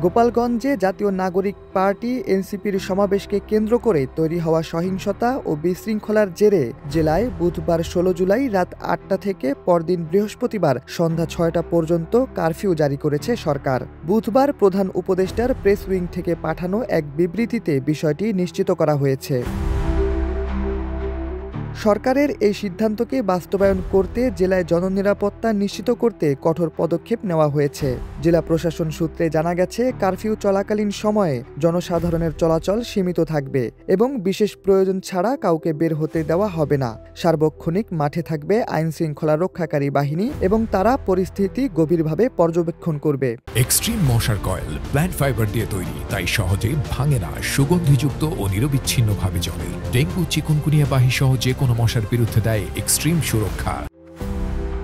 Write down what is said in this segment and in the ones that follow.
গোপালগঞ্জে জাতীয় নাগরিক পার্টি এনসিপির সমাবেশকে কেন্দ্র করে তৈরি হওয়া সহিংসতা ও বিশৃঙ্খলার জেরে জেলায় বুধবার ১৬ জুলাই রাত ৮টা থেকে পরদিন বৃহস্পতিবার সন্ধ্যা ৬টা পর্যন্ত কারফিউ জারি করেছে সরকার। বুধবার প্রধান উপদেষ্টার প্রেস উইং থেকে পাঠানো এক বিবৃতিতে বিষয়টি নিশ্চিত করা হয়েছে। সরকারের এই সিদ্ধান্তকে বাস্তবায়ন করতে জেলায় জননিরাপত্তা নিশ্চিত করতে কঠোর পদক্ষেপ নেওয়া হয়েছে। জেলা প্রশাসন সূত্রে জানা গেছে, কারফিউ চলাকালীন সময়ে জনসাধারণের চলাচল সীমিত থাকবে এবং বিশেষ প্রয়োজন ছাড়া কাউকে বের হতে দেওয়া হবে না। সার্বক্ষণিক মাঠে থাকবে আইনশৃঙ্খলা রক্ষাকারী বাহিনী এবং তারা পরিস্থিতি গভীরভাবে পর্যবেক্ষণ করবে। এক্সট্রিম মশার কয়েল প্ল্যান্ট ফাইবার দিয়ে তৈরি, তাই সহজে ভাঙে না, সুগন্ধিযুক্ত ও নিরবিচ্ছিন্নভাবে জ্বলে। ডেঙ্গু, চিকুনগুনিয়া বাহি সহ যে কোনো মশার বিরুদ্ধে দেয় এক্সট্রিম সুরক্ষা।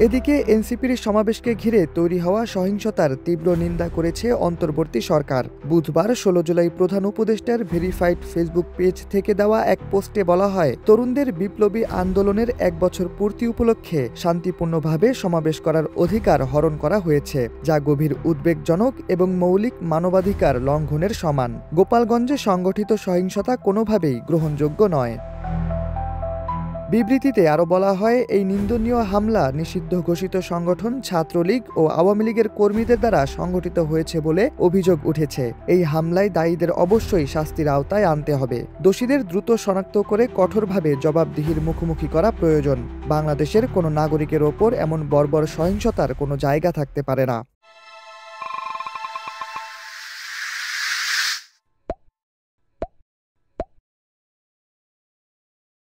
এদিকে এনসিপির সমাবেশকে ঘিরে তৈরি হওয়া সহিংসতার তীব্র নিন্দা করেছে অন্তর্বর্তী সরকার। বুধবার ১৬ জুলাই প্রধান উপদেষ্টার ভেরিফাইড ফেসবুক পেজ থেকে দেওয়া এক পোস্টে বলা হয়, তরুণদের বিপ্লবী আন্দোলনের ১ বছর পূর্তি উপলক্ষে শান্তিপূর্ণভাবে সমাবেশ করার অধিকার হরণ করা হয়েছে, যা গভীর উদ্বেগজনক এবং মৌলিক মানবাধিকার লঙ্ঘনের সমান। গোপালগঞ্জে সংগঠিত সহিংসতা কোনোভাবেই গ্রহণযোগ্য নয়। বিবৃতিতে আরও বলা হয়, এই নিন্দনীয় হামলা নিষিদ্ধ ঘোষিত সংগঠন ছাত্রলীগ ও আওয়ামী লীগের কর্মীদের দ্বারা সংগঠিত হয়েছে বলে অভিযোগ উঠেছে। এই হামলায় দায়ীদের অবশ্যই শাস্তির আওতায় আনতে হবে। দোষীদের দ্রুত শনাক্ত করে কঠোরভাবে জবাবদিহির মুখোমুখি করা প্রয়োজন। বাংলাদেশের কোনো নাগরিকের ওপর এমন বর্বর সহিংসতার কোনো জায়গা থাকতে পারে না।